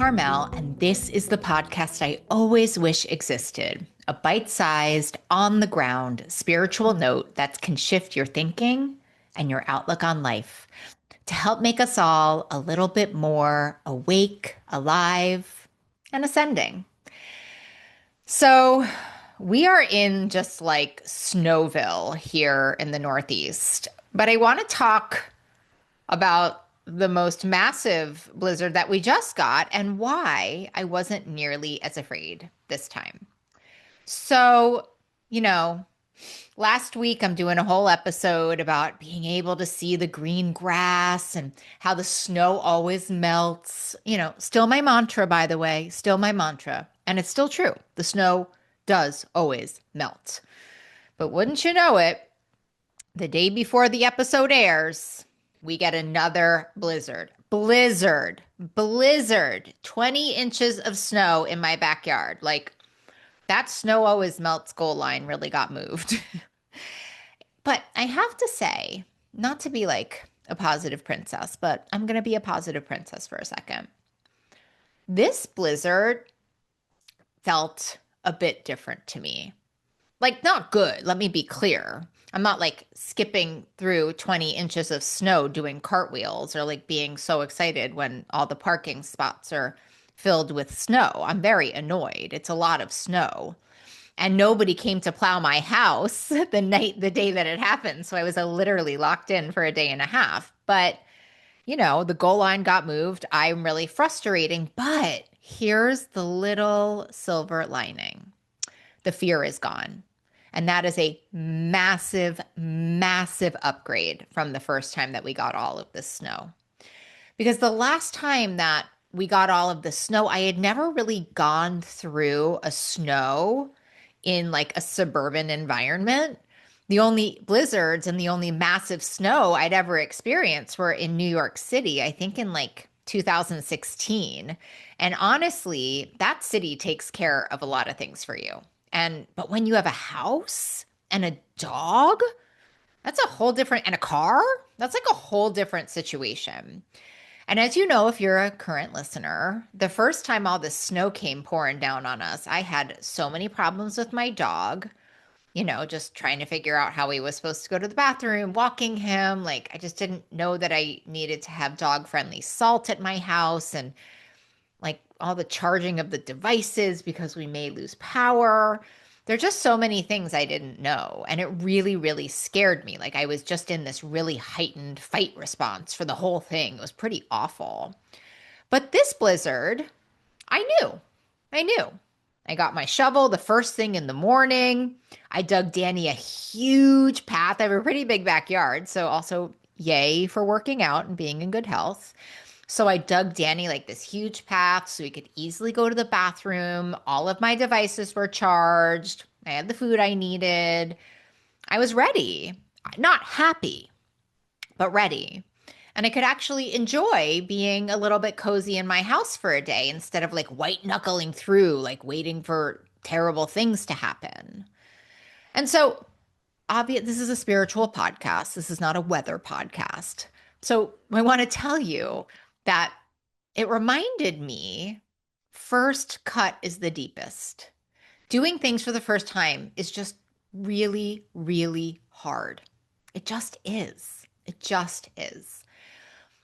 Carmel, and this is the podcast I always wish existed, a bite sized, on the ground spiritual note that can shift your thinking and your outlook on life to help make us all a little bit more awake, alive, and ascending. So, we are in just like Snowville here in the Northeast, but I want to talk about the most massive blizzard that we just got and why I wasn't nearly as afraid this time. So, you know, last week I'm doing a whole episode about being able to see the green grass and how the snow always melts. Still my mantra, by the way, still my mantra. And it's still true. The snow does always melt. But wouldn't you know it, the day before the episode airs, we get another blizzard. Blizzard. 20 inches of snow in my backyard. Like, that snow always melts goal line really got moved. But I have to say, not to be like a positive princess, but I'm going to be a positive princess for a second. This blizzard felt a bit different to me. Like, not good, let me be clear. I'm not like skipping through 20 inches of snow doing cartwheels or like being so excited when all the parking spots are filled with snow. I'm very annoyed. It's a lot of snow. And nobody came to plow my house the day that it happened. So I was literally locked in for a day and a half. But, the goal line got moved. I'm really frustrating. But here's the little silver lining: the fear is gone. And that is a massive, massive upgrade from the first time that we got all of this snow. Because the last time that we got all of the snow, I had never really gone through a snow in like a suburban environment. The only blizzards and the only massive snow I'd ever experienced were in New York City, I think in like 2016. And honestly, that city takes care of a lot of things for you. But when you have a house and a dog, that's a whole different, and a car, that's like a whole different situation. And as you know, if you're a current listener, the first time all this snow came pouring down on us, I had so many problems with my dog, just trying to figure out how he was supposed to go to the bathroom, walking him. Like, I just didn't know that I needed to have dog friendly salt at my house, and like all the charging of the devices because we may lose power. There are just so many things I didn't know. And it really, really scared me. Like, I was just in this really heightened fight response for the whole thing. It was pretty awful. But this blizzard, I knew. I knew. I got my shovel the first thing in the morning. I dug Danny a huge path. I have a pretty big backyard. So, also, yay for working out and being in good health. So I dug Danny like this huge path so he could easily go to the bathroom. All of my devices were charged. I had the food I needed. I was ready. Not happy, but ready. And I could actually enjoy being a little bit cozy in my house for a day instead of like white knuckling through, like waiting for terrible things to happen. And so, this is a spiritual podcast. This is not a weather podcast. So I want to tell you that it reminded me, first cut is the deepest. Doing things for the first time is just really, really hard. It just is. It just is.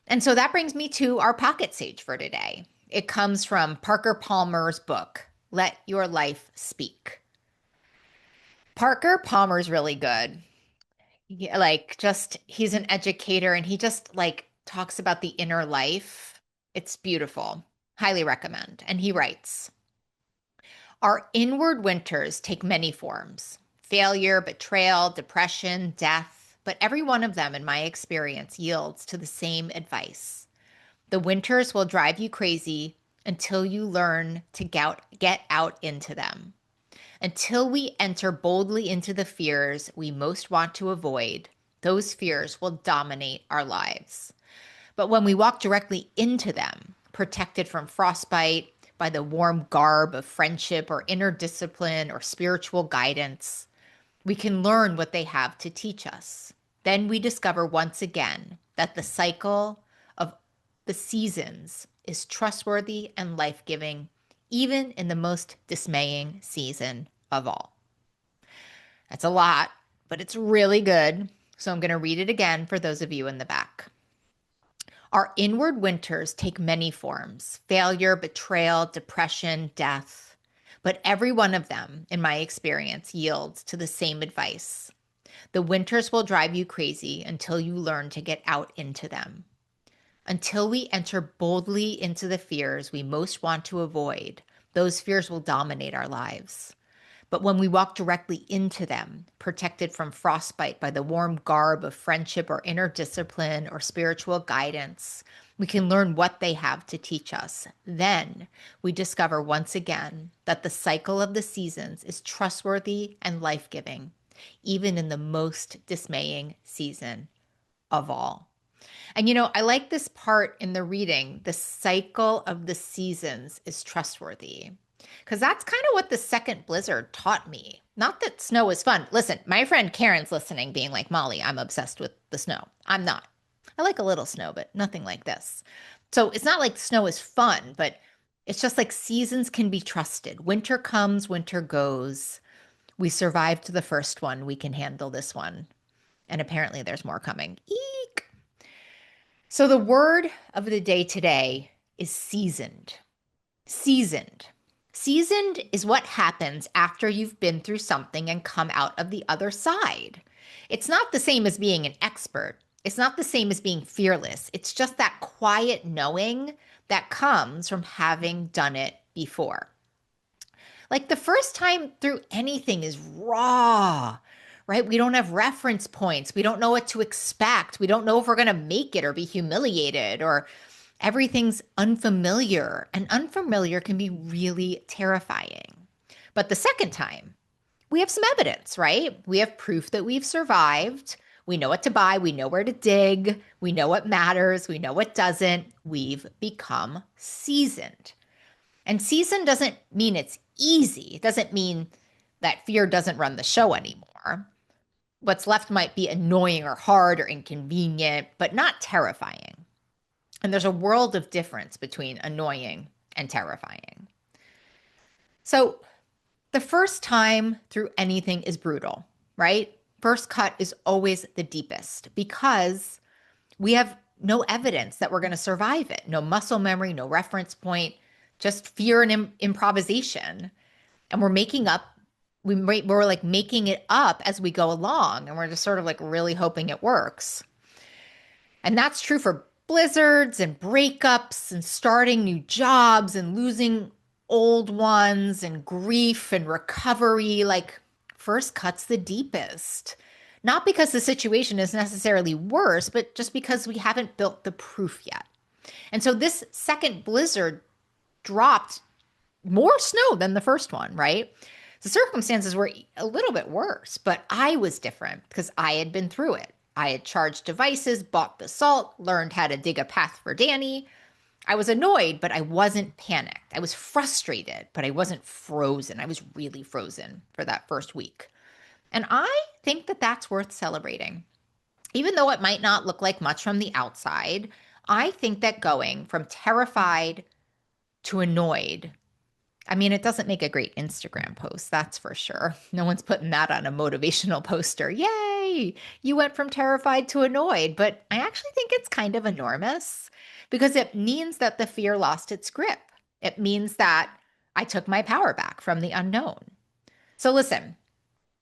And so that brings me to our pocket sage for today. It comes from Parker Palmer's book, Let Your Life Speak. Parker Palmer's really good. Yeah, like, just he's an educator and he just like talks about the inner life. It's beautiful. Highly recommend. And he writes, our inward winters take many forms: failure, betrayal, depression, death. But every one of them, in my experience, yields to the same advice. The winters will drive you crazy until you learn to get out into them. Until we enter boldly into the fears we most want to avoid, those fears will dominate our lives. But when we walk directly into them, protected from frostbite by the warm garb of friendship or inner discipline or spiritual guidance, we can learn what they have to teach us. Then we discover once again that the cycle of the seasons is trustworthy and life-giving, even in the most dismaying season of all. That's a lot, but it's really good. So I'm going to read it again for those of you in the back. Our inward winters take many forms: failure, betrayal, depression, death. But every one of them, in my experience, yields to the same advice. The winters will drive you crazy until you learn to get out into them. Until we enter boldly into the fears we most want to avoid, those fears will dominate our lives. But when we walk directly into them, protected from frostbite by the warm garb of friendship or inner discipline or spiritual guidance, we can learn what they have to teach us. Then we discover once again that the cycle of the seasons is trustworthy and life-giving, even in the most dismaying season of all. And I like this part in the reading. The cycle of the seasons is trustworthy. Because that's kind of what the second blizzard taught me. Not that snow is fun. Listen, my friend Karen's listening, being like, Molly, I'm obsessed with the snow. I'm not. I like a little snow, but nothing like this. So it's not like snow is fun, but it's just like seasons can be trusted. Winter comes, winter goes. We survived the first one. We can handle this one. And apparently there's more coming. Eek. So the word of the day today is seasoned. Seasoned. Seasoned is what happens after you've been through something and come out of the other side. It's not the same as being an expert. It's not the same as being fearless. It's just that quiet knowing that comes from having done it before. Like the first time through anything is raw, right? We don't have reference points. We don't know what to expect. We don't know if we're going to make it or be humiliated, or everything's unfamiliar, and unfamiliar can be really terrifying. But the second time, we have some evidence, right? We have proof that we've survived. We know what to buy. We know where to dig. We know what matters. We know what doesn't. We've become seasoned. And seasoned doesn't mean it's easy. It doesn't mean that fear doesn't run the show anymore. What's left might be annoying or hard or inconvenient, but not terrifying. And there's a world of difference between annoying and terrifying. So the first time through anything is brutal, right? First cut is always the deepest because we have no evidence that we're going to survive it. No muscle memory, no reference point, just fear and improvisation. And we're making it up as we go along. And we're just sort of like really hoping it works. And that's true for blizzards and breakups and starting new jobs and losing old ones and grief and recovery. Like first cut's the deepest. Not because the situation is necessarily worse, but just because we haven't built the proof yet. And so this second blizzard dropped more snow than the first one, right? The circumstances were a little bit worse, but I was different because I had been through it. I had charged devices, bought the salt, learned how to dig a path for Danny. I was annoyed, but I wasn't panicked. I was frustrated, but I wasn't frozen. I was really frozen for that first week. And I think that that's worth celebrating. Even though it might not look like much from the outside, I think that going from terrified to annoyed, I mean, it doesn't make a great Instagram post, that's for sure. No one's putting that on a motivational poster. Yay, you went from terrified to annoyed. But I actually think it's kind of enormous because it means that the fear lost its grip. It means that I took my power back from the unknown. So listen,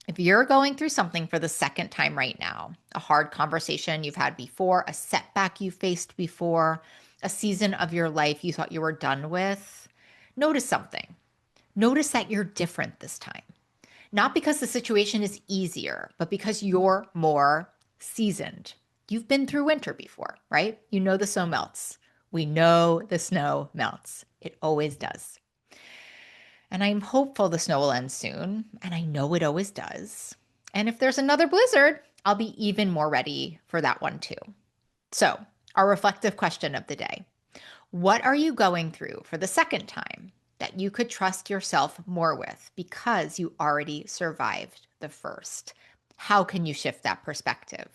if you're going through something for the second time right now, a hard conversation you've had before, a setback you faced before, a season of your life you thought you were done with, notice something. Notice that you're different this time. Not because the situation is easier, but because you're more seasoned. You've been through winter before, right? You know the snow melts. We know the snow melts. It always does. And I'm hopeful the snow will end soon, and I know it always does. And if there's another blizzard, I'll be even more ready for that one too. So, our reflective question of the day. What are you going through for the second time that you could trust yourself more with because you already survived the first? How can you shift that perspective?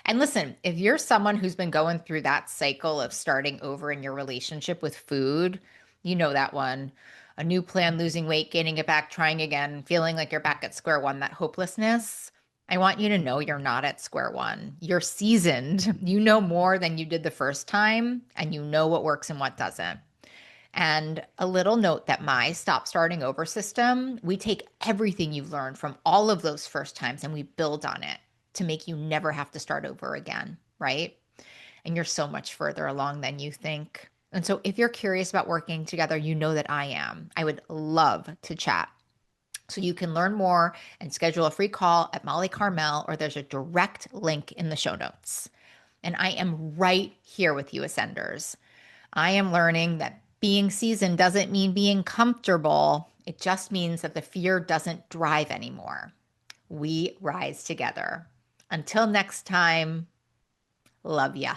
And listen, if you're someone who's been going through that cycle of starting over in your relationship with food, you know that one. A new plan, losing weight, gaining it back, trying again, feeling like you're back at square one, that hopelessness. I want you to know you're not at square one. You're seasoned. You know more than you did the first time, and you know what works and what doesn't. And a little note that my stop starting over system, we take everything you've learned from all of those first times and we build on it to make you never have to start over again, right? And you're so much further along than you think. And so if you're curious about working together, you know that I am. I would love to chat. So you can learn more and schedule a free call at Molly Carmel, or there's a direct link in the show notes. And I am right here with you, Ascenders. I am learning that being seasoned doesn't mean being comfortable. It just means that the fear doesn't drive anymore. We rise together. Until next time, love ya.